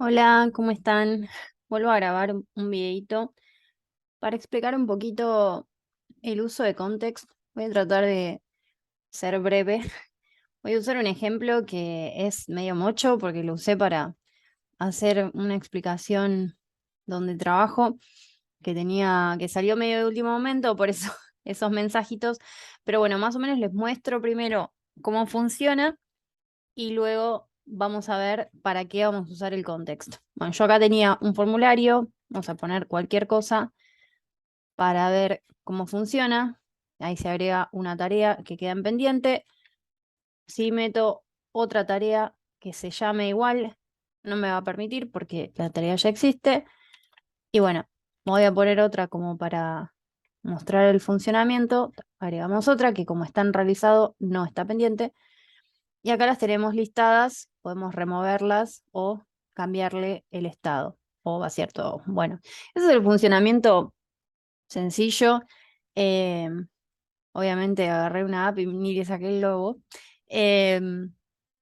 Hola, ¿cómo están? Vuelvo a grabar un videito para explicar un poquito el uso de context. Voy a tratar de ser breve. Voy a usar un ejemplo que es medio mocho porque lo usé para hacer una explicación donde trabajo que salió medio de último momento, por eso esos mensajitos. Pero bueno, más o menos les muestro primero cómo funciona y luego vamos a ver para qué vamos a usar el contexto. Bueno, yo acá tenía un formulario, vamos a poner cualquier cosa para ver cómo funciona. Ahí se agrega una tarea que queda en pendiente. Si meto otra tarea que se llame igual, no me va a permitir porque la tarea ya existe. Y bueno, voy a poner otra como para mostrar el funcionamiento. Agregamos otra que como está en realizado no está pendiente. Y acá las tenemos listadas, podemos removerlas o cambiarle el estado o vaciar todo. Bueno, ese es el funcionamiento sencillo. Eh, Obviamente agarré una app y ni le saqué el logo. Em,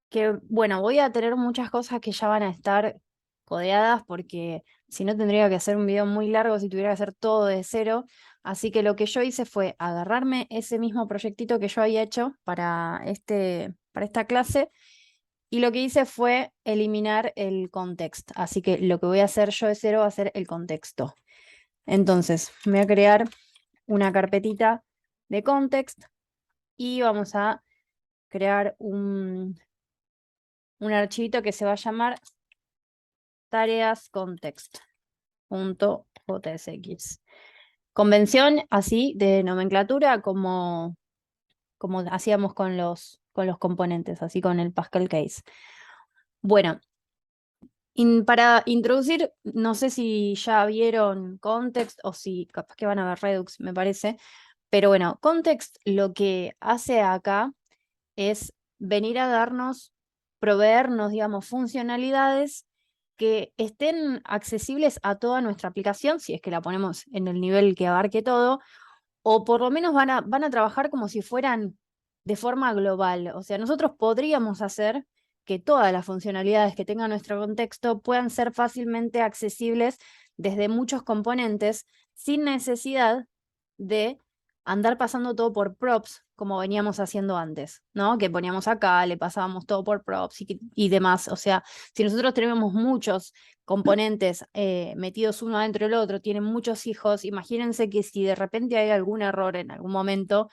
que bueno, voy a tener muchas cosas que ya van a estar codeadas porque si no tendría que hacer un video muy largo si tuviera que hacer todo de cero. Así que lo que yo hice fue agarrarme ese mismo proyectito que yo había hecho para esta clase y lo que hice fue eliminar el context. Así que lo que voy a hacer yo de cero va a ser el contexto. Entonces, me voy a crear una carpetita de context y vamos a crear un archivito que se va a llamar tareas context.jsx. Convención así de nomenclatura como hacíamos con los componentes, así con el Pascal Case. Bueno, para introducir, no sé si ya vieron Context o si capaz que van a ver Redux, me parece, pero bueno, Context lo que hace acá es venir a darnos, proveernos, digamos, funcionalidades que estén accesibles a toda nuestra aplicación, si es que la ponemos en el nivel que abarque todo, o por lo menos van a trabajar como si fueran de forma global. O sea, nosotros podríamos hacer que todas las funcionalidades que tenga nuestro contexto puedan ser fácilmente accesibles desde muchos componentes sin necesidad de andar pasando todo por props como veníamos haciendo antes, ¿no? Que poníamos acá, le pasábamos todo por props y demás. O sea, si nosotros tenemos muchos componentes metidos uno dentro del otro, tienen muchos hijos, imagínense que si de repente hay algún error en algún momento,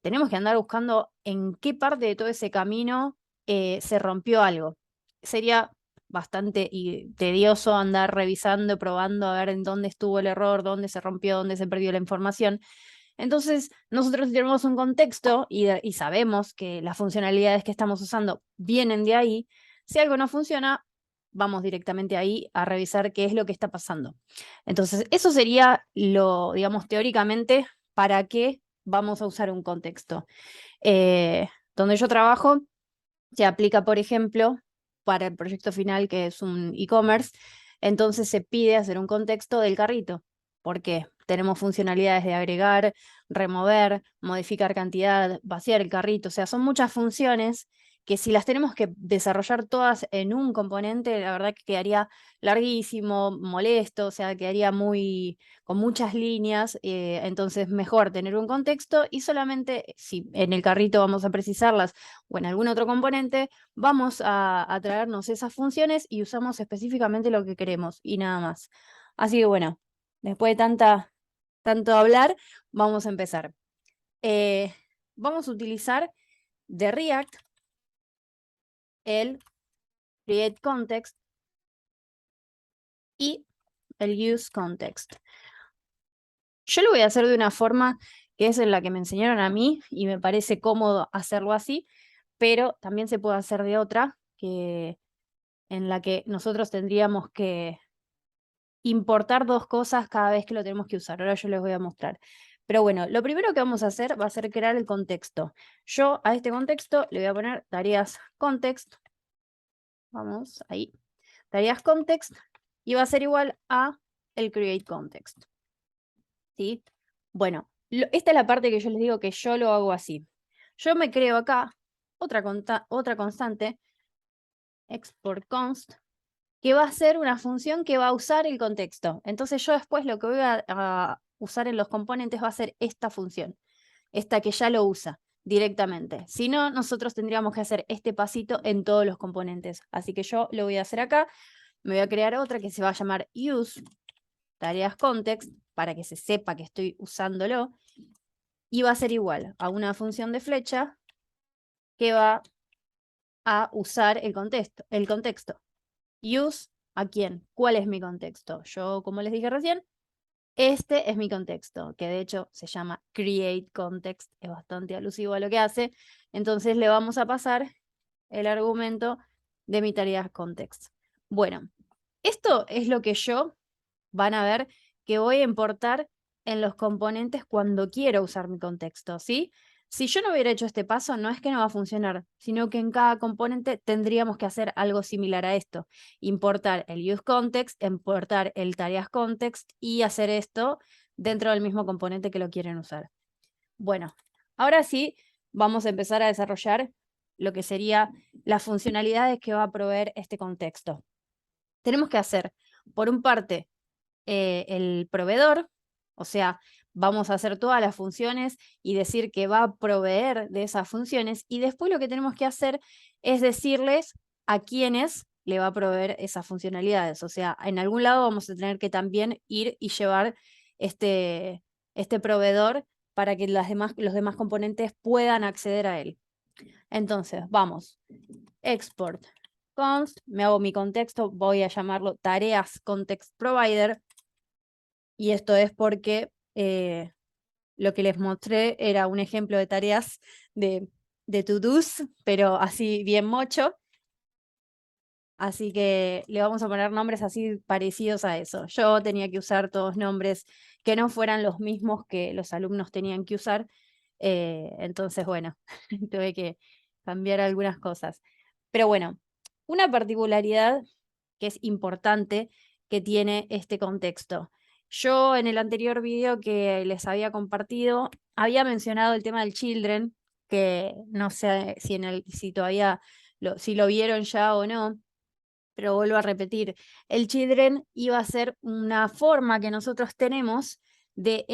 tenemos que andar buscando en qué parte de todo ese camino se rompió algo. Sería bastante tedioso andar revisando, probando a ver en dónde estuvo el error, dónde se rompió, dónde se perdió la información. Entonces, nosotros tenemos un contexto y sabemos que las funcionalidades que estamos usando vienen de ahí. Si algo no funciona, vamos directamente ahí a revisar qué es lo que está pasando. Entonces, eso sería lo, digamos, teóricamente, para qué vamos a usar un contexto. Donde yo trabajo, se aplica, por ejemplo, para el proyecto final, que es un e-commerce, entonces se pide hacer un contexto del carrito. ¿Por qué? Tenemos funcionalidades de agregar, remover, modificar cantidad, vaciar el carrito, o sea, son muchas funciones que si las tenemos que desarrollar todas en un componente, la verdad que quedaría larguísimo, molesto, o sea, quedaría con muchas líneas, entonces mejor tener un contexto y solamente si en el carrito vamos a precisarlas o en algún otro componente, vamos a traernos esas funciones y usamos específicamente lo que queremos y nada más. Así que bueno, después de tanto hablar, vamos a empezar. Eh, Vamos a utilizar de React el create context y el use context. Yo lo voy a hacer de una forma que es en la que me enseñaron a mí y me parece cómodo hacerlo así, pero también se puede hacer de otra en la que nosotros tendríamos que importar dos cosas cada vez que lo tenemos que usar. Ahora yo les voy a mostrar. Pero bueno, lo primero que vamos a hacer va a ser crear el contexto. Yo a este contexto le voy a poner tareas context. Vamos, ahí. Tareas context y va a ser igual a el create context. ¿Sí? Bueno, esta es la parte que yo les digo que yo lo hago así. Yo me creo acá otra constante, export const, que va a ser una función que va a usar el contexto. Entonces yo después lo que voy a usar en los componentes va a ser esta función, esta que ya lo usa directamente. Si no, nosotros tendríamos que hacer este pasito en todos los componentes. Así que yo lo voy a hacer acá. Me voy a crear otra que se va a llamar use tareas context para que se sepa que estoy usándolo. Y va a ser igual a una función de flecha que va a usar el contexto. Use ¿a quién? ¿Cuál es mi contexto? Yo, como les dije recién, este es mi contexto, que de hecho se llama create context, es bastante alusivo a lo que hace. Entonces le vamos a pasar el argumento de mi tarea context. Bueno, esto es lo que yo van a ver que voy a importar en los componentes cuando quiero usar mi contexto, ¿sí? Si yo no hubiera hecho este paso, no es que no va a funcionar, sino que en cada componente tendríamos que hacer algo similar a esto. Importar el useContext, importar el tareasContext y hacer esto dentro del mismo componente que lo quieren usar. Bueno, ahora sí vamos a empezar a desarrollar lo que sería las funcionalidades que va a proveer este contexto. Tenemos que hacer, por un parte, el proveedor, o sea, vamos a hacer todas las funciones y decir que va a proveer de esas funciones, y después lo que tenemos que hacer es decirles a quiénes le va a proveer esas funcionalidades. O sea, en algún lado vamos a tener que también ir y llevar este proveedor para que los demás componentes puedan acceder a él. Entonces, vamos, export const, me hago mi contexto, voy a llamarlo tareas context provider, y esto es porque lo que les mostré era un ejemplo de tareas de to-dos, pero así bien mocho. Así que le vamos a poner nombres así parecidos a eso. Yo tenía que usar todos nombres que no fueran los mismos que los alumnos tenían que usar. Entonces, bueno, tuve que cambiar algunas cosas. Pero bueno, una particularidad que es importante que tiene este contexto. Yo en el anterior video que les había compartido, había mencionado el tema del children, que no sé si todavía si lo vieron ya o no, pero vuelvo a repetir, el children iba a ser una forma que nosotros tenemos de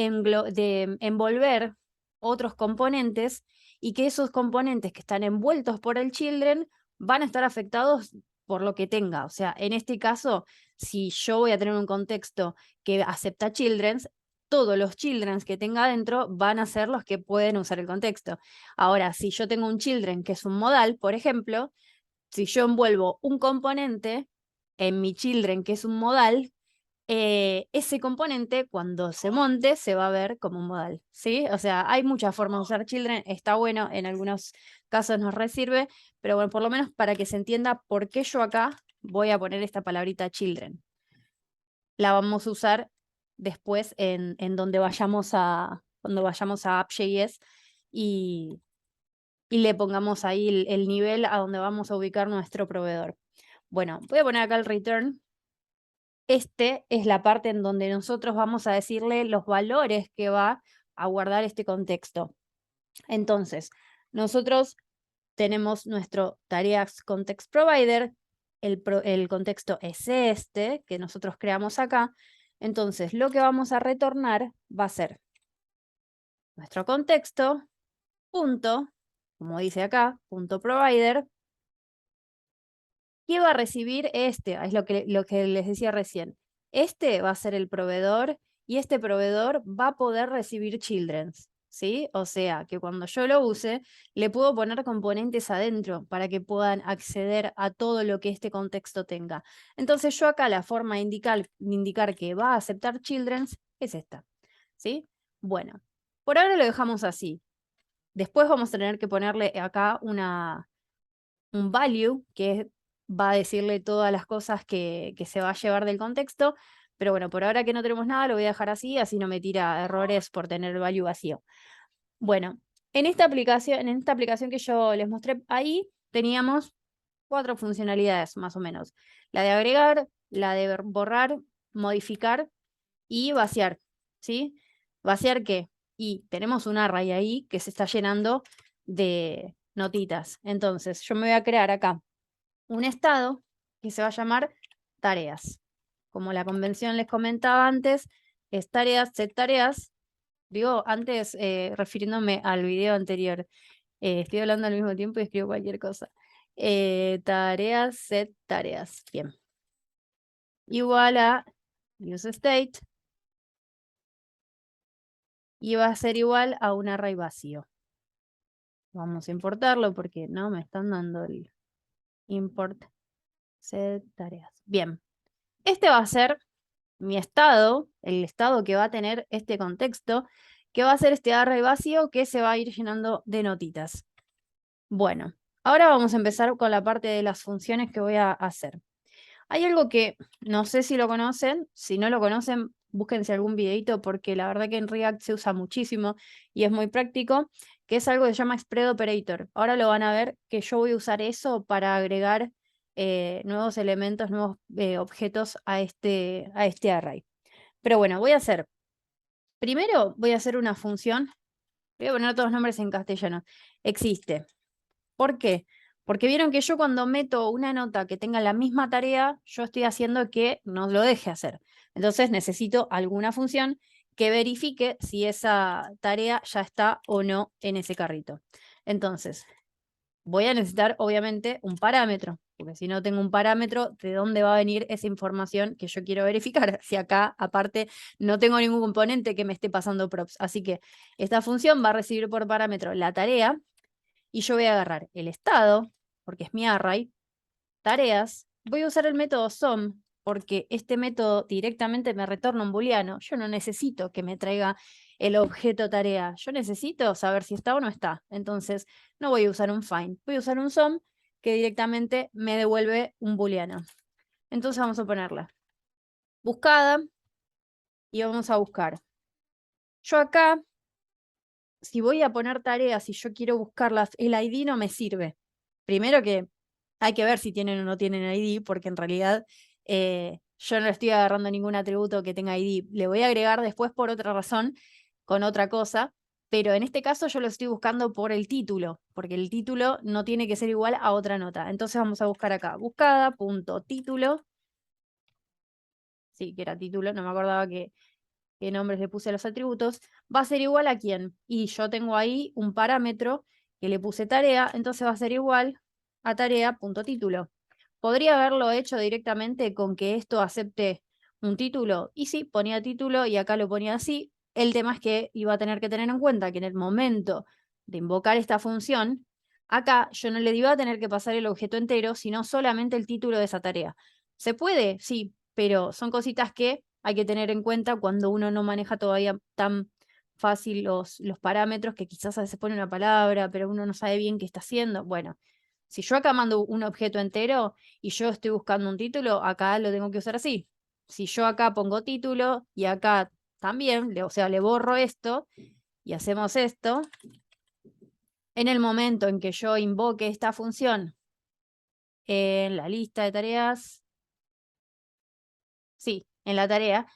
envolver otros componentes, y que esos componentes que están envueltos por el children van a estar afectados por lo que tenga. O sea, en este caso, si yo voy a tener un contexto que acepta childrens, todos los childrens que tenga adentro van a ser los que pueden usar el contexto. Ahora, si yo tengo un children que es un modal, por ejemplo, si yo envuelvo un componente en mi children que es un modal, ese componente cuando se monte se va a ver como un modal, ¿sí? O sea, hay muchas formas de usar children, está bueno, en algunos casos nos resirve, pero bueno, por lo menos para que se entienda por qué yo acá voy a poner esta palabrita children. La vamos a usar después en donde vayamos cuando vayamos a app.js y le pongamos ahí el nivel a donde vamos a ubicar nuestro proveedor. Bueno, voy a poner acá el return. Este es la parte en donde nosotros vamos a decirle los valores que va a guardar este contexto. Entonces, nosotros tenemos nuestro tareas context provider, el contexto es este que nosotros creamos acá. Entonces, lo que vamos a retornar va a ser nuestro contexto, punto, como dice acá, punto provider. ¿Qué va a recibir este? Es lo que les decía recién. Este va a ser el proveedor, y este proveedor va a poder recibir childrens, ¿sí? O sea, que cuando yo lo use, le puedo poner componentes adentro para que puedan acceder a todo lo que este contexto tenga. Entonces yo acá la forma de indicar que va a aceptar childrens es esta, ¿sí? Bueno, por ahora lo dejamos así. Después vamos a tener que ponerle acá un value que va a decirle todas las cosas que se va a llevar del contexto, pero bueno, por ahora que no tenemos nada, lo voy a dejar así no me tira errores por tener el value vacío. Bueno, en esta aplicación que yo les mostré ahí, teníamos 4 funcionalidades más o menos. La de agregar, la de borrar, modificar y vaciar, ¿sí? ¿Vaciar qué? Y tenemos un array ahí que se está llenando de notitas. Entonces, yo me voy a crear acá un estado que se va a llamar tareas. Como la convención les comentaba antes, es tareas, set tareas. Digo, antes, refiriéndome al video anterior, estoy hablando al mismo tiempo y escribo cualquier cosa. Tareas, set tareas. Bien. Igual a use state. Y va a ser igual a un array vacío. Vamos a importarlo porque no me están dando el import set tareas. Bien. Este va a ser mi estado, el estado que va a tener este contexto, que va a ser este array vacío que se va a ir llenando de notitas. Bueno, ahora vamos a empezar con la parte de las funciones que voy a hacer. Hay algo que no sé si lo conocen, si no lo conocen, búsquense algún videito porque la verdad que en React se usa muchísimo y es muy práctico, que es algo que se llama spread operator. Ahora lo van a ver que yo voy a usar eso para agregar nuevos elementos, nuevos objetos a este array. Pero bueno, primero voy a hacer una función, voy a poner todos los nombres en castellano, existe. ¿Por qué? Porque vieron que yo cuando meto una nota que tenga la misma tarea, yo estoy haciendo que no lo deje hacer. Entonces necesito alguna función que verifique si esa tarea ya está o no en ese carrito. Entonces, voy a necesitar obviamente un parámetro, porque si no tengo un parámetro, ¿de dónde va a venir esa información que yo quiero verificar? Si acá, aparte, no tengo ningún componente que me esté pasando props. Así que esta función va a recibir por parámetro la tarea y yo voy a agarrar el estado, porque es mi array, tareas, voy a usar el método SOM, porque este método directamente me retorna un booleano. Yo no necesito que me traiga el objeto tarea, yo necesito saber si está o no está. Entonces, no voy a usar un find, voy a usar un SOM que directamente me devuelve un booleano. Entonces vamos a ponerla buscada y vamos a buscar. Yo acá, si voy a poner tareas y yo quiero buscarlas, el ID no me sirve. Primero que hay que ver si tienen o no tienen ID, porque en realidad yo no estoy agarrando ningún atributo que tenga ID. Le voy a agregar después por otra razón, con otra cosa, pero en este caso yo lo estoy buscando por el título, porque el título no tiene que ser igual a otra nota. Entonces vamos a buscar acá, buscada.título. Sí, que era título, no me acordaba qué nombres le puse a los atributos. Va a ser igual a quién. Y yo tengo ahí un parámetro que le puse tarea, entonces va a ser igual a tarea.título. ¿Podría haberlo hecho directamente con que esto acepte un título? Y sí, ponía título y acá lo ponía así. El tema es que iba a tener que tener en cuenta que en el momento de invocar esta función, acá yo no le iba a tener que pasar el objeto entero, sino solamente el título de esa tarea. ¿Se puede? Sí, pero son cositas que hay que tener en cuenta cuando uno no maneja todavía tan fácil los parámetros, que quizás a veces pone una palabra, pero uno no sabe bien qué está haciendo. Bueno, si yo acá mando un objeto entero y yo estoy buscando un título, acá lo tengo que usar así. Si yo acá pongo título y acá también, o sea, le borro esto y hacemos esto, en el momento en que yo invoque esta función en la lista de tareas, sí, en la tarea,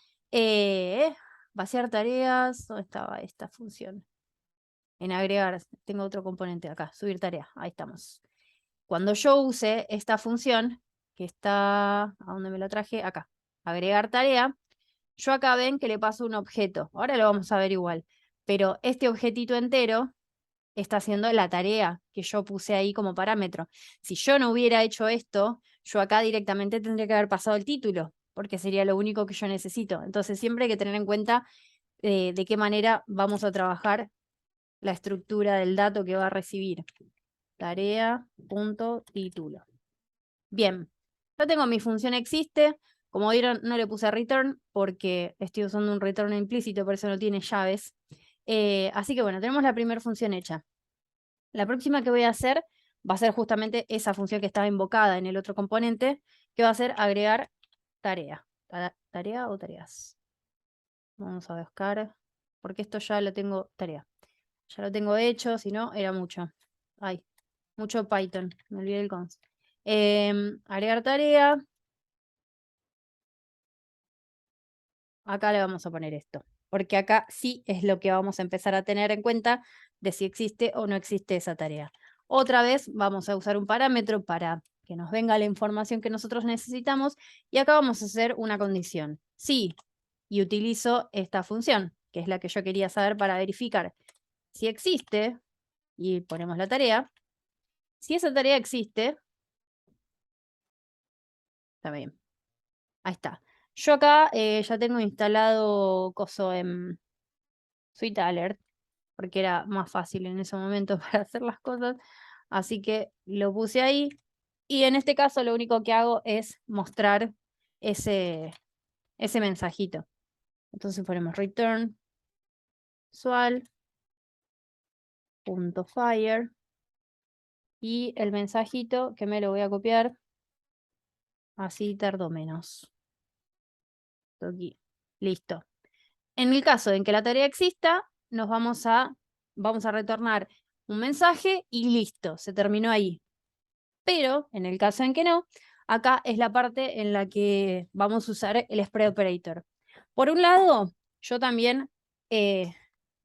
vaciar tareas, ¿dónde estaba esta función? En agregar, tengo otro componente acá, subir tarea, ahí estamos. Cuando yo use esta función, que está, ¿a dónde me la traje? Acá, agregar tarea, yo acá ven que le paso un objeto, ahora lo vamos a ver igual, pero este objetito entero está haciendo la tarea que yo puse ahí como parámetro. Si yo no hubiera hecho esto, yo acá directamente tendría que haber pasado el título, porque sería lo único que yo necesito. Entonces siempre hay que tener en cuenta de qué manera vamos a trabajar la estructura del dato que va a recibir. Tarea.título. Bien, yo tengo mi función existe. Como vieron, no le puse return porque estoy usando un return implícito, por eso no tiene llaves. Así que bueno, tenemos la primera función hecha. La próxima que voy a hacer va a ser justamente esa función que estaba invocada en el otro componente, que va a ser agregar tarea. ¿Tarea o tareas? Vamos a buscar, porque esto ya lo tengo, tarea. Ya lo tengo hecho, si no, era mucho. Ay, mucho Python, me olvidé el const. Agregar tarea. Acá le vamos a poner esto, porque acá sí es lo que vamos a empezar a tener en cuenta de si existe o no existe esa tarea. Otra vez vamos a usar un parámetro para que nos venga la información que nosotros necesitamos, y acá vamos a hacer una condición. Sí, y utilizo esta función, que es la que yo quería saber para verificar si existe, y ponemos la tarea. Si esa tarea existe, está bien. Ahí está. Yo acá ya tengo instalado coso en SweetAlert, porque era más fácil en ese momento para hacer las cosas. Así que lo puse ahí. Y en este caso lo único que hago es mostrar ese, ese mensajito. Entonces ponemos return usual.fire y el mensajito que me lo voy a copiar. Así tardó menos. Aquí. Listo. En el caso en que la tarea exista, vamos a retornar un mensaje y listo, se terminó ahí. Pero en el caso en que no, acá es la parte en la que vamos a usar el spread operator. Por un lado, yo también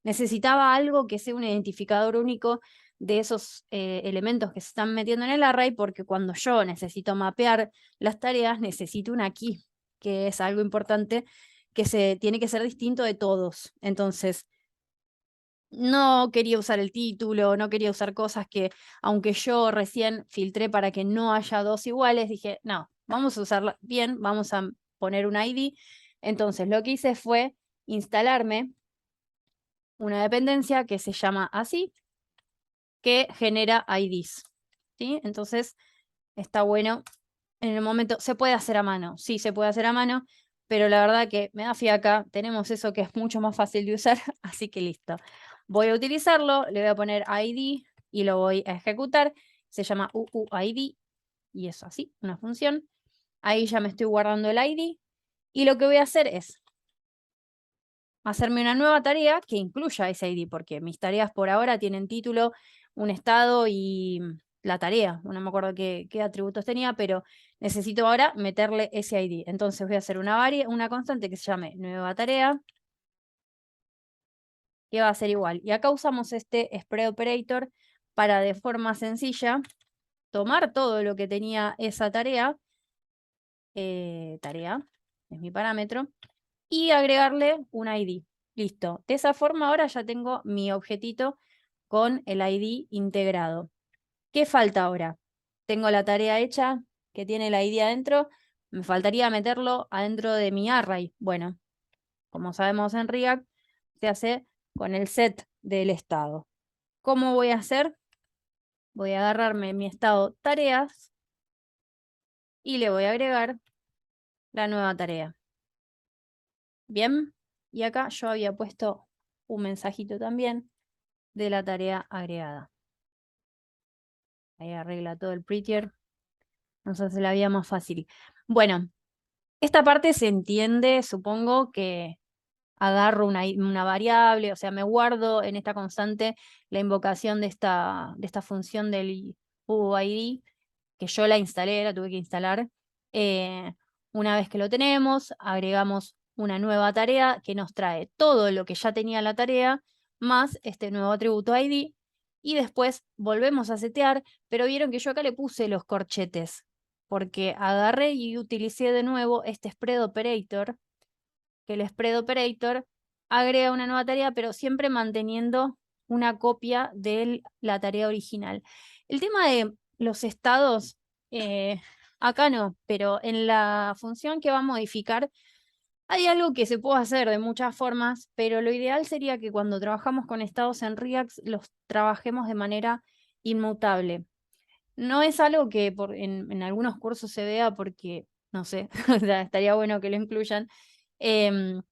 necesitaba algo que sea un identificador único de esos elementos que se están metiendo en el array, porque cuando yo necesito mapear las tareas, necesito una key, que es algo importante que tiene que ser distinto de todos. Entonces, no quería usar el título, no quería usar cosas que, aunque yo recién filtré para que no haya dos iguales, dije, no, vamos a usarla bien, vamos a poner un ID. Entonces, lo que hice fue instalarme una dependencia que se llama así, que genera IDs. ¿Sí? Entonces, está bueno. En el momento, se puede hacer a mano, sí, se puede hacer a mano, pero la verdad que me da fiaca, tenemos eso que es mucho más fácil de usar, así que listo. Voy a utilizarlo, le voy a poner ID y lo voy a ejecutar. Se llama UUID y es así, una función. Ahí ya me estoy guardando el ID y lo que voy a hacer es hacerme una nueva tarea que incluya ese ID, porque mis tareas por ahora tienen título, un estado y la tarea. No me acuerdo qué atributos tenía, pero necesito ahora meterle ese ID. Entonces voy a hacer una constante que se llame nueva tarea, que va a ser igual. Y acá usamos este spread operator para de forma sencilla tomar todo lo que tenía esa tarea es mi parámetro, y agregarle un ID. Listo. De esa forma ahora ya tengo mi objetito con el ID integrado. ¿Qué falta ahora? Tengo la tarea hecha que tiene el ID adentro. Me faltaría meterlo adentro de mi array. Bueno, como sabemos en React, se hace con el set del estado. ¿Cómo voy a hacer? Voy a agarrarme mi estado tareas y le voy a agregar la nueva tarea. Bien, y acá yo había puesto un mensajito también de la tarea agregada. Ahí arregla todo el prettier, nos hace la vida más fácil. Bueno, esta parte se entiende, supongo que agarro una variable, o sea, me guardo en esta constante la invocación de esta función del UID, que yo la instalé, la tuve que instalar. Una vez que lo tenemos, agregamos una nueva tarea que nos trae todo lo que ya tenía la tarea, más este nuevo atributo ID, y después volvemos a setear, pero vieron que yo acá le puse los corchetes, porque agarré y utilicé de nuevo este spread operator, que el spread operator agrega una nueva tarea, pero siempre manteniendo una copia de la tarea original. El tema de los estados, acá no, pero en la función que va a modificar, hay algo que se puede hacer de muchas formas, pero lo ideal sería que cuando trabajamos con estados en React los trabajemos de manera inmutable. No es algo que en algunos cursos se vea porque, no sé, o sea, estaría bueno que lo incluyan. Em,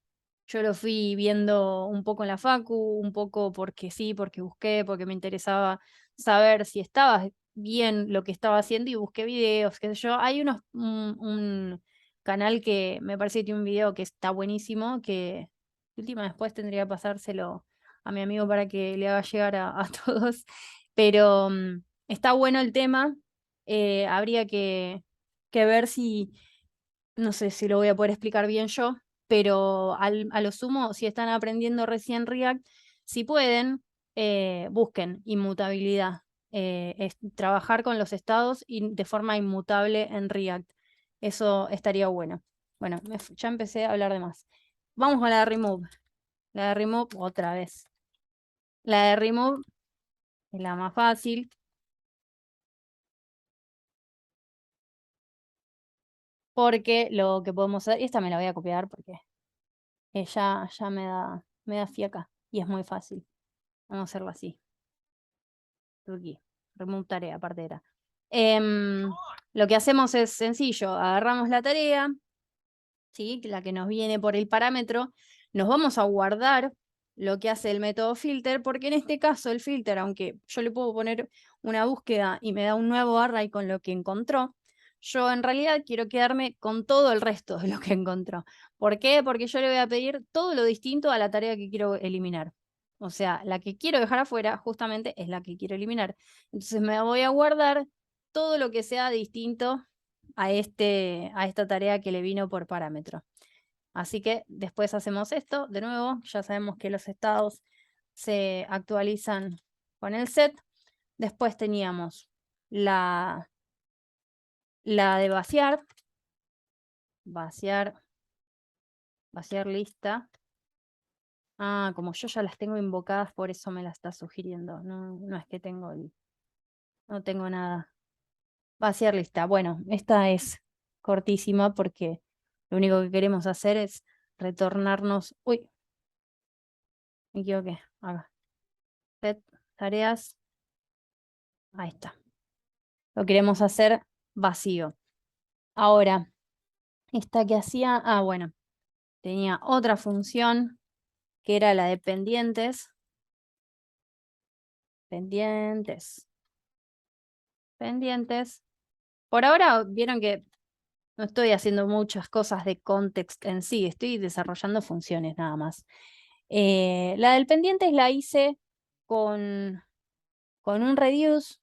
yo lo fui viendo un poco en la facu, un poco porque sí, porque busqué, porque me interesaba saber si estaba bien lo que estaba haciendo y busqué videos, qué sé yo. Hay un canal que me parece que tiene un video que está buenísimo, que última después tendría que pasárselo a mi amigo para que le haga llegar a todos. Pero está bueno el tema. Habría que ver si, no sé si lo voy a poder explicar bien yo, pero a lo sumo, si están aprendiendo recién React, si pueden, busquen inmutabilidad. es trabajar con los estados de forma inmutable en React. Eso estaría bueno. Bueno, ya empecé a hablar de más. Vamos a la de remove. La de remove otra vez. La de remove es la más fácil. Porque lo que podemos hacer, y esta me la voy a copiar porque ya me da fiaca y es muy fácil. Vamos a hacerlo así. Aquí, remove tarea, aparte era. Lo que hacemos es sencillo, agarramos la tarea, ¿sí? La que nos viene por el parámetro, nos vamos a guardar lo que hace el método filter, porque en este caso el filter, aunque yo le puedo poner una búsqueda y me da un nuevo array con lo que encontró, yo en realidad quiero quedarme con todo el resto de lo que encontró. ¿Por qué? Porque yo le voy a pedir todo lo distinto a la tarea que quiero eliminar. O sea, la que quiero dejar afuera justamente es la que quiero eliminar. Entonces me voy a guardar todo lo que sea distinto a esta tarea que le vino por parámetro. Así que después hacemos esto, de nuevo, ya sabemos que los estados se actualizan con el set. Después teníamos la de vaciar lista. Ah, como yo ya las tengo invocadas, por eso me las está sugiriendo. No, no es que no tengo nada. Vaciar lista. Bueno, esta es cortísima porque lo único que queremos hacer es retornarnos. Uy, me equivoqué. Acá. Set tareas. Ahí está. Lo queremos hacer vacío. Ahora, esta que hacía. Ah, bueno. Tenía otra función que era la de pendientes. Pendientes. Pendientes. Por ahora vieron que no estoy haciendo muchas cosas de context en sí, estoy desarrollando funciones nada más. La del pendientes la hice con un reduce,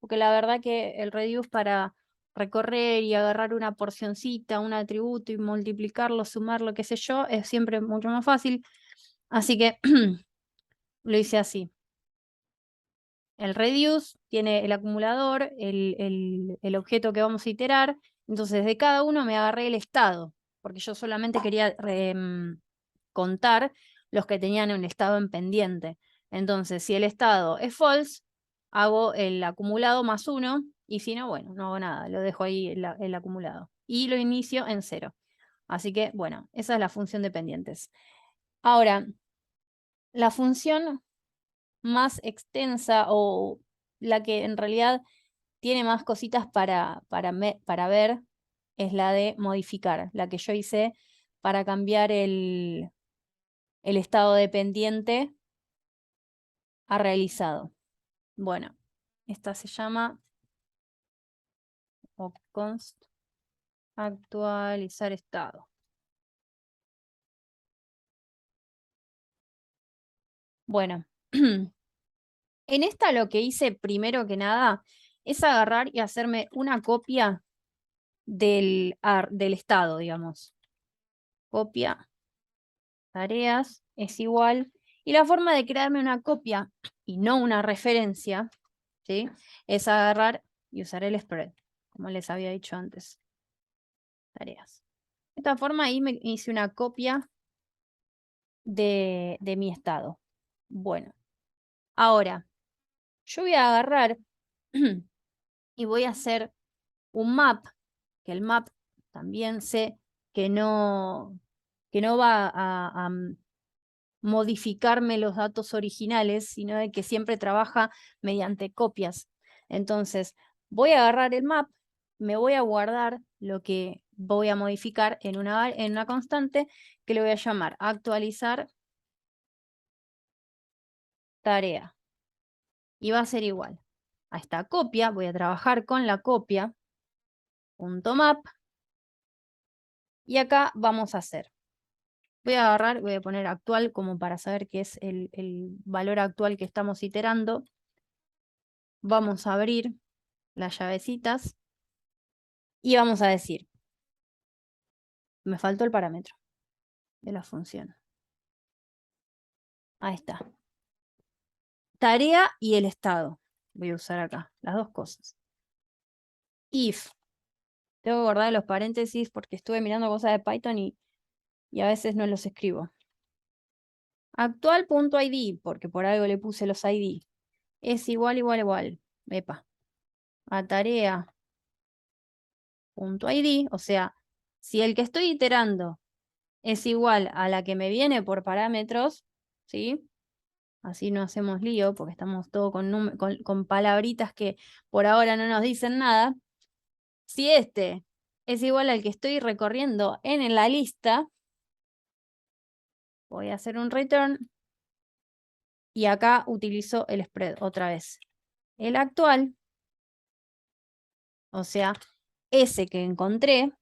porque la verdad que el reduce para recorrer y agarrar una porcioncita, un atributo y multiplicarlo, sumarlo, qué sé yo, es siempre mucho más fácil. Así que lo hice así. El reduce tiene el acumulador, el objeto que vamos a iterar. Entonces, de cada uno me agarré el estado, porque yo solamente quería contar los que tenían un estado en pendiente. Entonces, si el estado es false, hago el acumulado más 1, y si no, bueno, no hago nada, lo dejo ahí el acumulado. Y lo inicio en 0. Así que, bueno, esa es la función de pendientes. Ahora, la función más extensa o la que en realidad tiene más cositas para ver es la de modificar, la que yo hice para cambiar el estado de pendiente a realizado. Bueno, esta se llama const actualizar estado. Bueno, en esta lo que hice primero que nada es agarrar y hacerme una copia del estado, digamos. Copia, tareas, es igual. Y la forma de crearme una copia y no una referencia, ¿sí? Es agarrar y usar el spread, como les había dicho antes. Tareas. De esta forma ahí me hice una copia de mi estado. Bueno, ahora yo voy a agarrar y voy a hacer un map, que el map también sé que no va a modificarme los datos originales, sino de que siempre trabaja mediante copias. Entonces, voy a agarrar el map, me voy a guardar lo que voy a modificar en una constante que le voy a llamar actualizar tarea. Y va a ser igual a esta copia, voy a trabajar con la copia, .map, y acá vamos a hacer. Voy a agarrar, voy a poner actual como para saber qué es el valor actual que estamos iterando. Vamos a abrir las llavecitas y vamos a decir, me faltó el parámetro de la función. Ahí está. Tarea y el estado. voy a usar acá, las dos cosas. If, tengo que guardar los paréntesis porque estuve mirando cosas de Python y a veces no los escribo. Actual.id, porque por algo le puse los ID, es igual, igual, igual. Epa. A tarea.id, o sea, si el que estoy iterando es igual a la que me viene por parámetros, ¿sí? Así no hacemos lío, porque estamos todo con palabritas que por ahora no nos dicen nada. Si este es igual al que estoy recorriendo en la lista, voy a hacer un return y acá utilizo el spread otra vez. El actual, o sea, ese que encontré,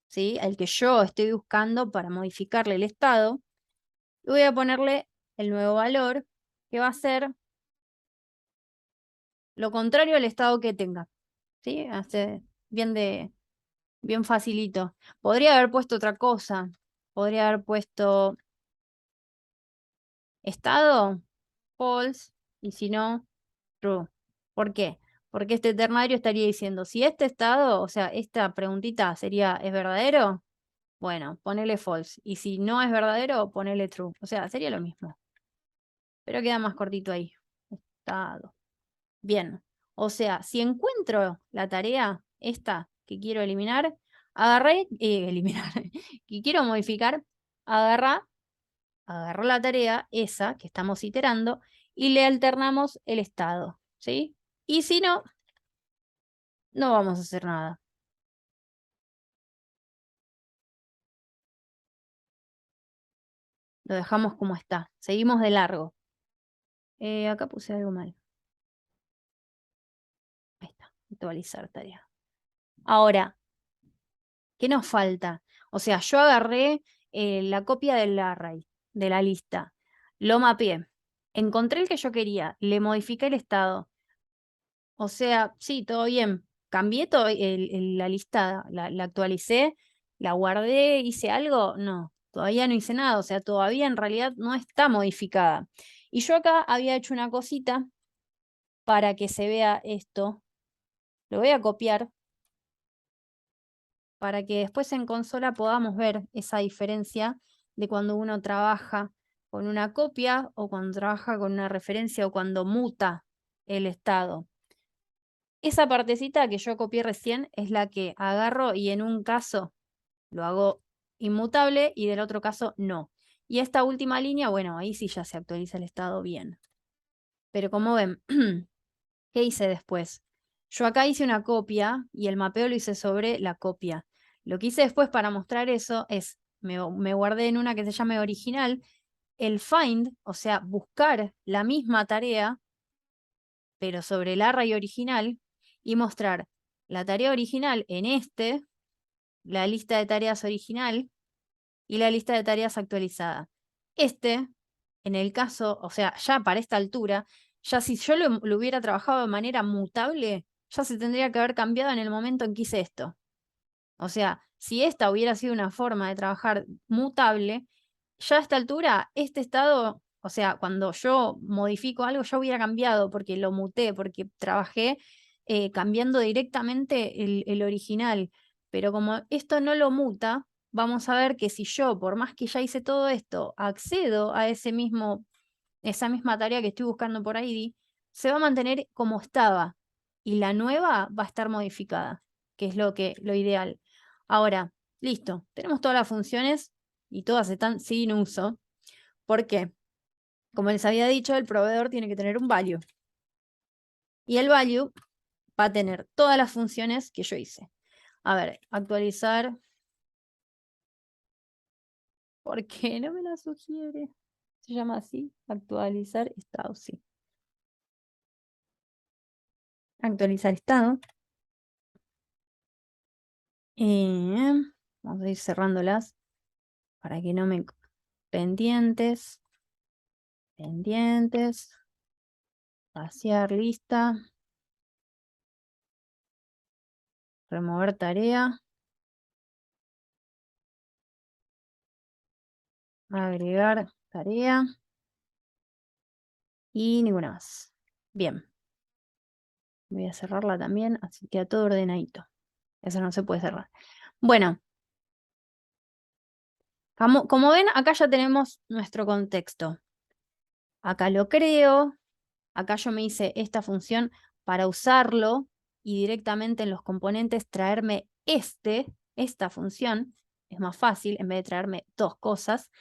¿sí? El que yo estoy buscando para modificarle el estado, y voy a ponerle el nuevo valor, que va a ser lo contrario al estado que tenga. ¿Sí? Hace bien facilito. Podría haber puesto otra cosa. Podría haber puesto estado, false, y si no, true. ¿Por qué? Porque este ternario estaría diciendo, si este estado, o sea, esta preguntita sería, ¿es verdadero? Bueno, ponele false. Y si no es verdadero, ponele true. O sea, sería lo mismo. Pero queda más cortito ahí. Estado. Bien. O sea, si encuentro la tarea, esta que quiero eliminar, eliminar, que quiero modificar, agarra, agarro la tarea, esa que estamos iterando, y le alternamos el estado, ¿sí? Y si no, no vamos a hacer nada. Lo dejamos como está. Seguimos de largo. Acá puse algo mal. Ahí está. Actualizar tarea. Ahora, ¿qué nos falta? O sea, yo agarré la copia del array, de la lista, lo mapeé, encontré el que yo quería, le modifiqué el estado. O sea, sí, todo bien. Cambié todo la lista, la actualicé, la guardé, hice algo. No, todavía no hice nada. O sea, todavía en realidad no está modificada. Y yo acá había hecho una cosita para que se vea esto. Lo voy a copiar para que después en consola podamos ver esa diferencia de cuando uno trabaja con una copia o cuando trabaja con una referencia o cuando muta el estado. Esa partecita que yo copié recién es la que agarro y en un caso lo hago inmutable y del otro caso no. Y esta última línea, bueno, ahí sí ya se actualiza el estado bien. Pero como ven, ¿qué hice después? Yo acá hice una copia y el mapeo lo hice sobre la copia. Lo que hice después para mostrar eso es, me guardé en una que se llame original, el find, o sea, buscar la misma tarea, pero sobre el array original, y mostrar la tarea original en la lista de tareas original y la lista de tareas actualizada. En el caso, o sea, ya para esta altura, ya si yo lo hubiera trabajado de manera mutable, ya se tendría que haber cambiado en el momento en que hice esto. O sea, si esta hubiera sido una forma de trabajar mutable, ya a esta altura, este estado, o sea, cuando yo modifico algo, ya hubiera cambiado porque lo muté, porque trabajé cambiando directamente el original. Pero como esto no lo muta, vamos a ver que si yo, por más que ya hice todo esto, accedo a esa misma tarea que estoy buscando por ID, se va a mantener como estaba y la nueva va a estar modificada, que es lo ideal. Ahora, listo, tenemos todas las funciones y todas están sin uso. ¿Por qué? Como les había dicho, el proveedor tiene que tener un value. Y el value va a tener todas las funciones que yo hice. A ver, actualizar. ¿Por qué no me la sugiere? Se llama así, actualizar estado, sí. Actualizar estado. Vamos a ir cerrándolas para que no me... Pendientes, pendientes, vaciar lista, remover tarea, agregar tarea y ninguna más. Bien. Voy a cerrarla también, así queda todo ordenadito. Eso no se puede cerrar. Bueno, como ven, acá ya tenemos nuestro contexto. Acá lo creo, acá yo me hice esta función para usarlo y directamente en los componentes traerme esta función. Es más fácil en vez de traerme dos cosas.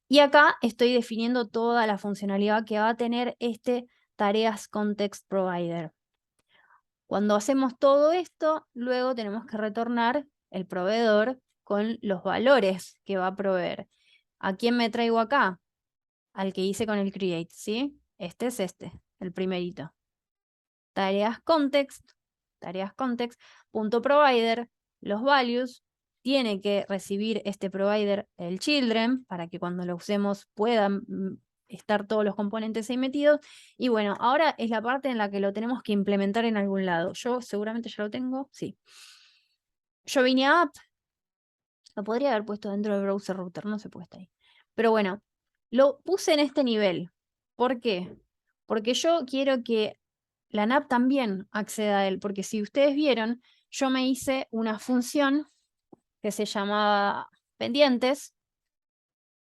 Y acá estoy definiendo toda la funcionalidad que va a tener este tareas context provider. Cuando hacemos todo esto, luego tenemos que retornar el proveedor con los valores que va a proveer. ¿A quién me traigo acá? Al que hice con el create, ¿sí? Este es el primerito. Tareas context, punto provider, los values, tiene que recibir este provider el children para que cuando lo usemos puedan estar todos los componentes ahí metidos. Y bueno, ahora es la parte en la que lo tenemos que implementar en algún lado. Yo seguramente ya lo tengo, sí. Yo vine a app, lo podría haber puesto dentro del browser router, no se puede estar ahí. Pero bueno, lo puse en este nivel. ¿Por qué? Porque yo quiero que la NAP también acceda a él, porque si ustedes vieron, yo me hice una función que se llamaba pendientes,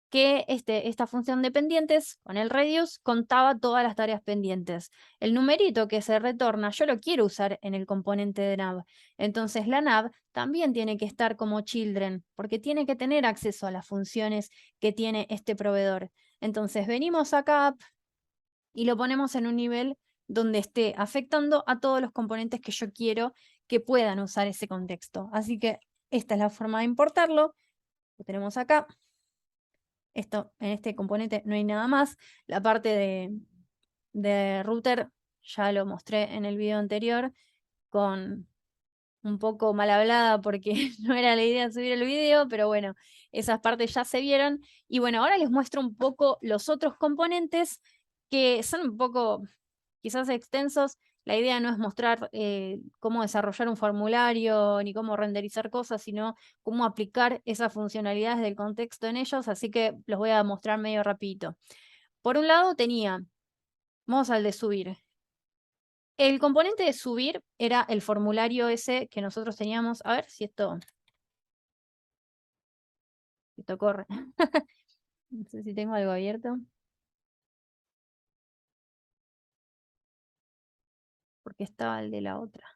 que esta función de pendientes con el reduce contaba todas las tareas pendientes. El numerito que se retorna, yo lo quiero usar en el componente de nav. Entonces la nav también tiene que estar como children, porque tiene que tener acceso a las funciones que tiene este proveedor. Entonces venimos acá y lo ponemos en un nivel donde esté afectando a todos los componentes que yo quiero que puedan usar ese contexto. Así que esta es la forma de importarlo. Lo tenemos acá. Esto, en este componente no hay nada más. La parte de router ya lo mostré en el video anterior con un poco mal hablada porque no era la idea subir el video, pero bueno, esas partes ya se vieron. Y bueno, ahora les muestro un poco los otros componentes que son un poco quizás extensos. La idea no es mostrar cómo desarrollar un formulario ni cómo renderizar cosas, sino cómo aplicar esas funcionalidades del contexto en ellos, así que los voy a mostrar medio rapidito. Por un lado tenía, vamos al de subir. El componente de subir era el formulario ese que nosotros teníamos. A ver si esto corre. No sé si tengo algo abierto. Porque estaba el de la otra.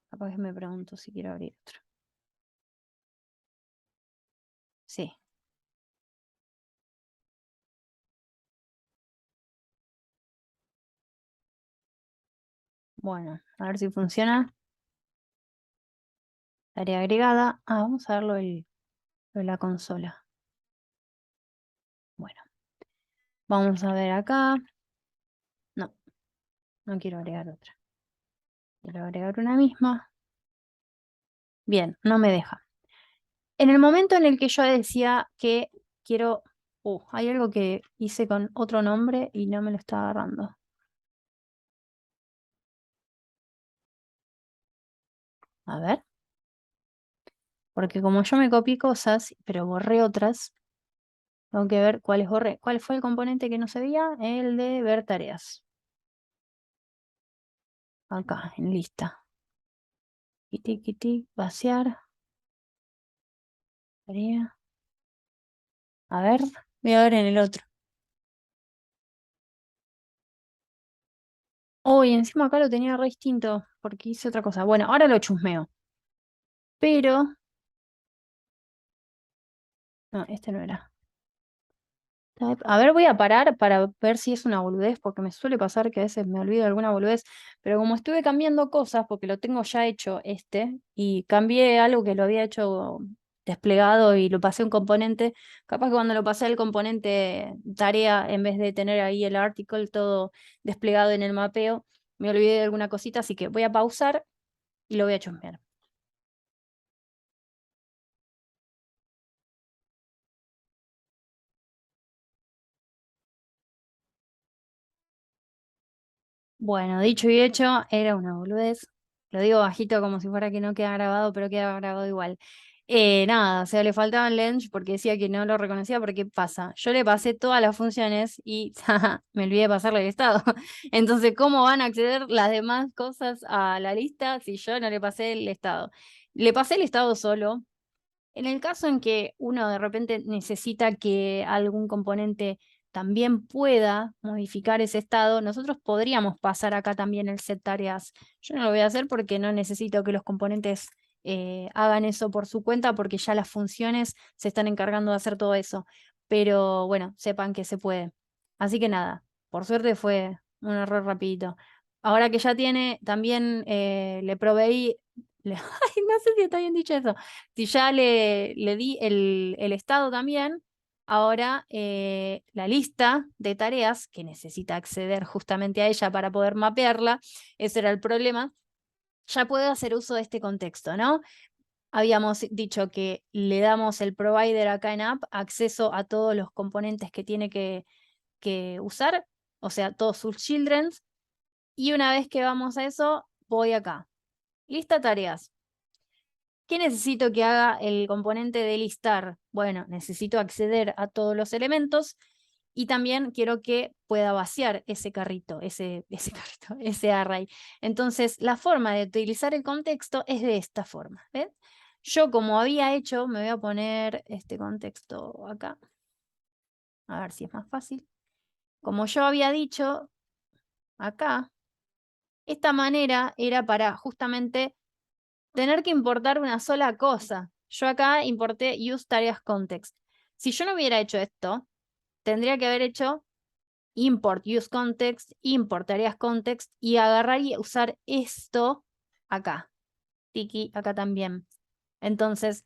Capaz que me pregunto si quiero abrir otro. Sí. Bueno, a ver si funciona. Tarea agregada. Ah, vamos a verlo de la consola. Bueno, vamos a ver acá. No, no quiero agregar otra. Quiero agregar una misma. Bien, no me deja. En el momento en el que yo decía que quiero... hay algo que hice con otro nombre y no me lo está agarrando. A ver. Porque como yo me copié cosas, pero borré otras, tengo que ver cuáles borré. ¿Cuál fue el componente que no se veía? El de ver tareas. Acá, en lista. Kitty, kitty, vaciar. Tarea. A ver, voy a ver en el otro. Oh, y encima acá lo tenía re distinto porque hice otra cosa. Bueno, ahora lo chusmeo. Pero... No, este no era. A ver, voy a parar para ver si es una boludez, porque me suele pasar que a veces me olvido de alguna boludez, pero como estuve cambiando cosas, porque lo tengo ya hecho y cambié algo que lo había hecho desplegado y lo pasé a un componente, capaz que cuando lo pasé al componente tarea, en vez de tener ahí el article todo desplegado en el mapeo, me olvidé de alguna cosita, así que voy a pausar y lo voy a chusmear. Bueno, dicho y hecho, era una boludez. Lo digo bajito como si fuera que no queda grabado, pero queda grabado igual. Nada, o sea, le faltaba el Lenge porque decía que no lo reconocía, porque ¿qué pasa? Yo le pasé todas las funciones y jaja, me olvidé de pasarle el estado. Entonces, ¿cómo van a acceder las demás cosas a la lista si yo no le pasé el estado? Le pasé el estado solo. En el caso en que uno de repente necesita que algún componente también pueda modificar ese estado, nosotros podríamos pasar acá también el set tareas. Yo no lo voy a hacer porque no necesito que los componentes hagan eso por su cuenta, porque ya las funciones se están encargando de hacer todo eso. Pero bueno, sepan que se puede. Así que nada, por suerte fue un error rapidito. Ahora que ya tiene, también le proveí, ay, no sé si está bien dicho eso. Si ya le di el estado también, ahora la lista de tareas que necesita acceder justamente a ella para poder mapearla, ese era el problema, ya puedo hacer uso de este contexto, ¿no? Habíamos dicho que le damos el provider acá en app acceso a todos los componentes que tiene que usar, o sea, todos sus childrens, y una vez que vamos a eso, voy acá. Lista tareas. ¿Qué necesito que haga el componente de listar? Bueno, necesito acceder a todos los elementos y también quiero que pueda vaciar ese carrito, ese carrito, ese array. Entonces, la forma de utilizar el contexto es de esta forma. ¿Ves? Yo, como había hecho, me voy a poner este contexto acá, a ver si es más fácil. Como yo había dicho acá, esta manera era para justamente tener que importar una sola cosa. Yo acá importé use tareas context. Si yo no hubiera hecho esto, tendría que haber hecho import use context, import tareas context y agarrar y usar esto acá. Tiki, acá también. Entonces,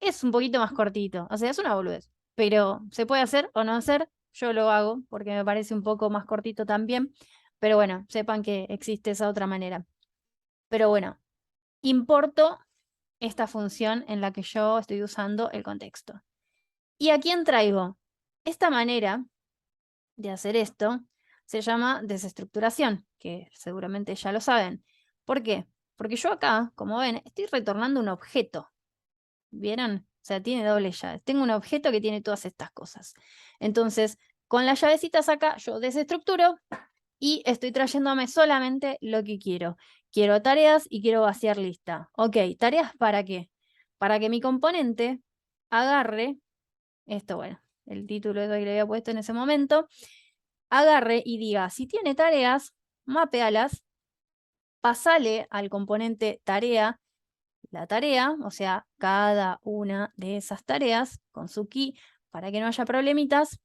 es un poquito más cortito. O sea, es una boludez. Pero se puede hacer o no hacer. Yo lo hago porque me parece un poco más cortito también. Pero bueno, sepan que existe esa otra manera. Pero bueno, importo esta función en la que yo estoy usando el contexto. ¿Y a quién traigo? Esta manera de hacer esto se llama desestructuración, que seguramente ya lo saben. ¿Por qué? Porque yo acá, como ven, estoy retornando un objeto. ¿Vieron? O sea, tiene doble llave. Tengo un objeto que tiene todas estas cosas. Entonces, con las llavecitas acá, yo desestructuro y estoy trayéndome solamente lo que quiero. Quiero tareas y quiero vaciar lista. Ok, ¿tareas para qué? Para que mi componente agarre, esto bueno, el título que le había puesto en ese momento, agarre y diga, si tiene tareas, mapealas, pasale al componente tarea la tarea, o sea, cada una de esas tareas con su key para que no haya problemitas,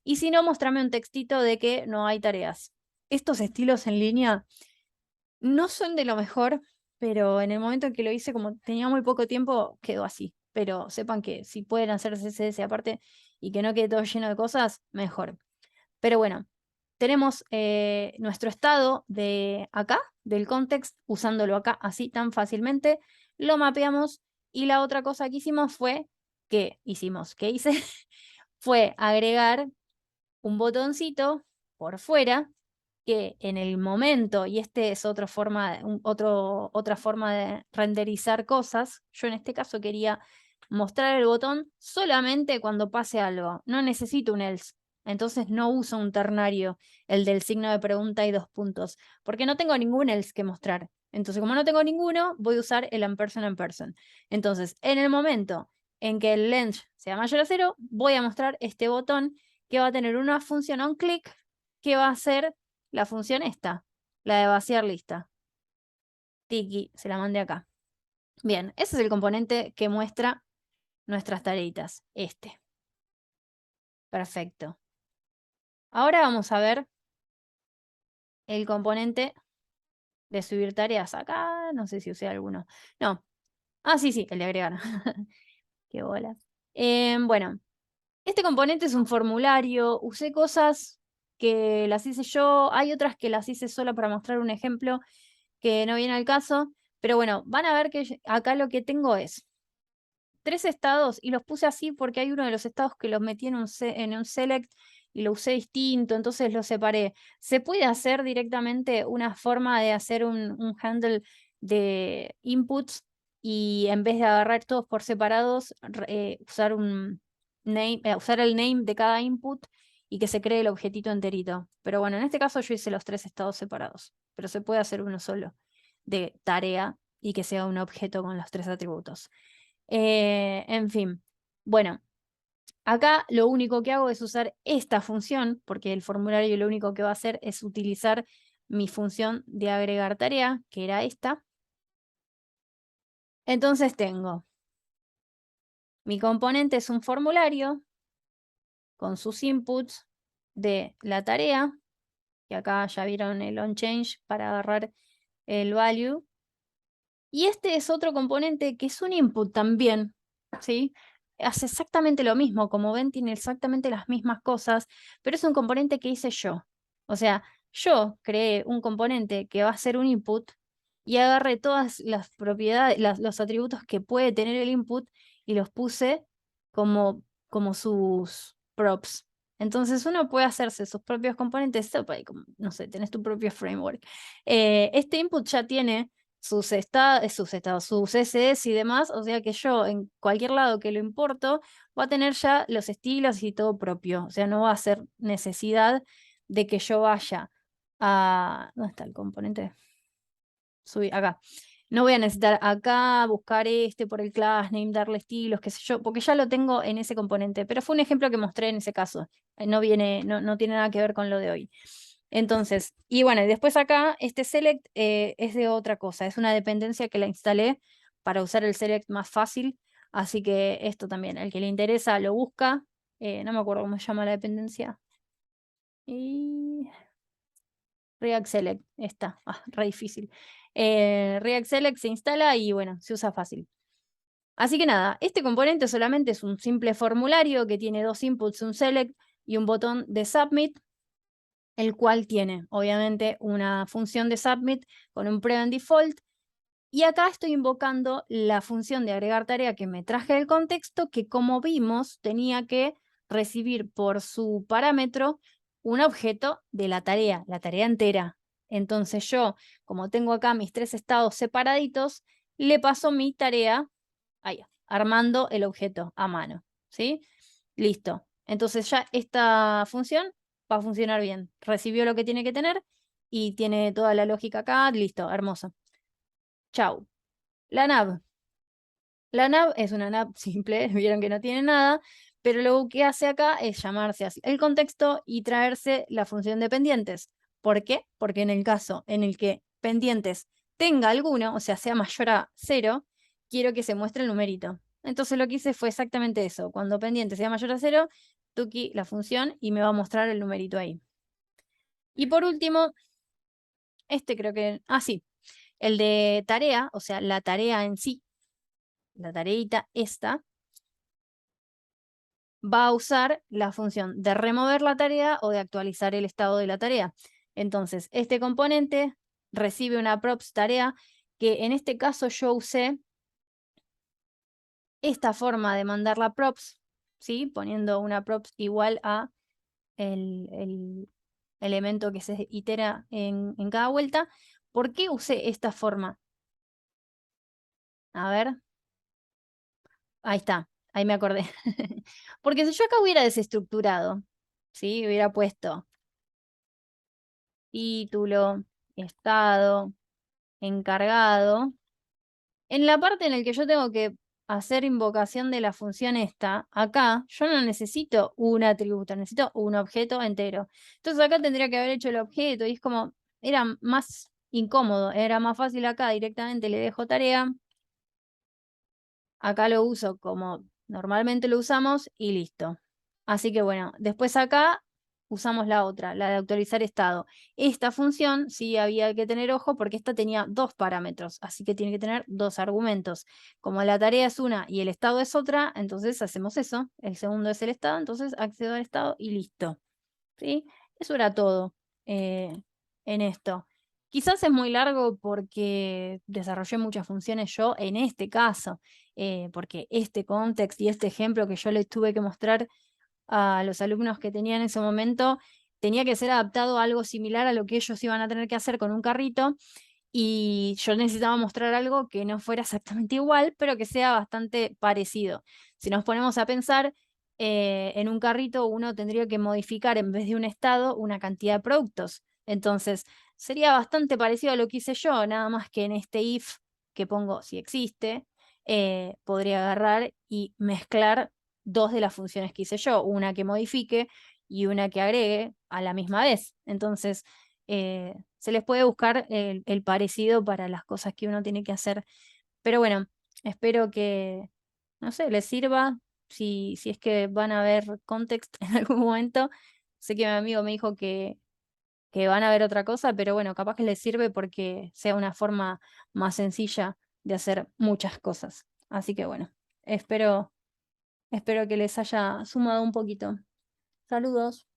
y si no, mostrame un textito de que no hay tareas. Estos estilos en línea no son de lo mejor, pero en el momento en que lo hice, como tenía muy poco tiempo, quedó así. Pero sepan que si pueden hacer CSS aparte y que no quede todo lleno de cosas, mejor. Pero bueno, tenemos nuestro estado de acá, del context, usándolo acá así tan fácilmente. Lo mapeamos y la otra cosa que hicimos fue, ¿qué hice? Fue agregar un botoncito por fuera que en el momento, y este es otra forma, otra forma de renderizar cosas, yo en este caso quería mostrar el botón solamente cuando pase algo, no necesito un else, entonces no uso un ternario, el del signo de pregunta y dos puntos, porque no tengo ningún else que mostrar. Entonces, como no tengo ninguno, voy a usar el ampersand. Entonces, en el momento en que el length sea mayor a 0, voy a mostrar este botón que va a tener una función onClick que va a ser la función esta, la de vaciar lista. Tiki, se la mandé acá. Bien, ese es el componente que muestra nuestras tareitas, este. Perfecto. Ahora vamos a ver el componente de subir tareas. Acá no sé si usé alguno. No. Ah, sí, el de agregar. Qué bolas. Bueno, este componente es un formulario. Usé cosas que las hice yo. Hay otras que las hice solo para mostrar un ejemplo que no viene al caso. Pero bueno, van a ver que acá lo que tengo es 3 estados y los puse así porque hay uno de los estados que los metí en un select y lo usé distinto, entonces lo separé. Se puede hacer directamente una forma de hacer un handle de inputs y en vez de agarrar todos por separados, usar usar el name de cada input y que se cree el objetito enterito. Pero bueno, en este caso yo hice los 3 estados separados, pero se puede hacer uno solo de tarea y que sea un objeto con los 3 atributos. En fin, bueno, acá lo único que hago es usar esta función, porque el formulario lo único que va a hacer es utilizar mi función de agregar tarea, que era esta. Entonces tengo, mi componente es un formulario con sus inputs de la tarea, que acá ya vieron el onChange para agarrar el value. Y este es otro componente que es un input también, ¿sí? Hace exactamente lo mismo, como ven, tiene exactamente las mismas cosas, pero es un componente que hice yo. O sea, yo creé un componente que va a ser un input y agarré todas las propiedades, los atributos que puede tener el input y los puse como sus props. Entonces uno puede hacerse sus propios componentes, no sé, tenés tu propio framework. Este input ya tiene sus estados, sus SS y demás, o sea que yo en cualquier lado que lo importo va a tener ya los estilos y todo propio, o sea, no va a ser necesidad de que yo vaya a... ¿Dónde está el componente? Subir, acá. No voy a necesitar acá buscar este por el class name, darle estilos, qué sé yo, porque ya lo tengo en ese componente, pero fue un ejemplo que mostré en ese caso, no tiene nada que ver con lo de hoy. Entonces, y bueno, y después acá, este select es de otra cosa, es una dependencia que la instalé para usar el select más fácil, así que esto también, el que le interesa lo busca, no me acuerdo cómo se llama la dependencia. Y... React Select, está, re difícil. React Select se instala y bueno, se usa fácil. Así que nada, este componente solamente es un simple formulario que tiene 2 inputs, un select y un botón de submit, el cual tiene obviamente una función de submit con un prevent default. Y acá estoy invocando la función de agregar tarea que me traje del contexto, que como vimos tenía que recibir por su parámetro un objeto de la tarea entera. Entonces yo, como tengo acá mis 3 estados separaditos, le paso mi tarea ahí, armando el objeto a mano. ¿Sí? Listo. Entonces ya esta función va a funcionar bien. Recibió lo que tiene que tener y tiene toda la lógica acá. Listo, hermoso. Chau. La nav. La nav es una nav simple, vieron que no tiene nada, pero lo que hace acá es llamarse así el contexto y traerse la función de pendientes. ¿Por qué? Porque en el caso en el que pendientes tenga alguno, o sea, sea mayor a 0, quiero que se muestre el numerito. Entonces lo que hice fue exactamente eso. Cuando pendiente sea mayor a 0, tuki la función y me va a mostrar el numerito ahí. Y por último, este creo que... Ah, sí. El de tarea, o sea, la tarea en sí, la tareita esta, va a usar la función de remover la tarea o de actualizar el estado de la tarea. Entonces, este componente recibe una props tarea, que en este caso yo usé esta forma de mandar la props, ¿sí? Poniendo una props igual a el elemento que se itera en cada vuelta. ¿Por qué usé esta forma? A ver, ahí está, ahí me acordé. Porque si yo acá hubiera desestructurado, ¿sí? Hubiera puesto título, estado, encargado. En la parte en la que yo tengo que hacer invocación de la función esta, acá yo no necesito un atributo, necesito un objeto entero. Entonces acá tendría que haber hecho el objeto y es como, era más incómodo, era más fácil acá, directamente le dejo tarea, acá lo uso como normalmente lo usamos y listo. Así que bueno, después acá usamos la otra, la de actualizar estado. Esta función sí había que tener ojo porque esta tenía 2 parámetros, así que tiene que tener 2 argumentos. Como la tarea es una y el estado es otra, entonces hacemos eso. El segundo es el estado, entonces accedo al estado y listo. ¿Sí? Eso era todo en esto. Quizás es muy largo porque desarrollé muchas funciones yo en este caso, porque este context y este ejemplo que yo les tuve que mostrar a los alumnos que tenía en ese momento tenía que ser adaptado a algo similar a lo que ellos iban a tener que hacer con un carrito. y yo necesitaba mostrar algo que no fuera exactamente igual, pero que sea bastante parecido. Si nos ponemos a pensar, en un carrito uno tendría que modificar en vez de un estado una cantidad de productos. Entonces, sería bastante parecido a lo que hice yo, nada más que en este if que pongo si existe, podría agarrar y mezclar dos de las funciones que hice yo, una que modifique y una que agregue a la misma vez. Entonces, se les puede buscar el parecido para las cosas que uno tiene que hacer. Pero bueno, espero que, no sé, les sirva. Si es que van a ver context en algún momento. Sé que mi amigo me dijo que van a ver otra cosa, pero bueno, capaz que les sirve porque sea una forma más sencilla de hacer muchas cosas. Así que bueno, espero, espero que les haya sumado un poquito. Saludos.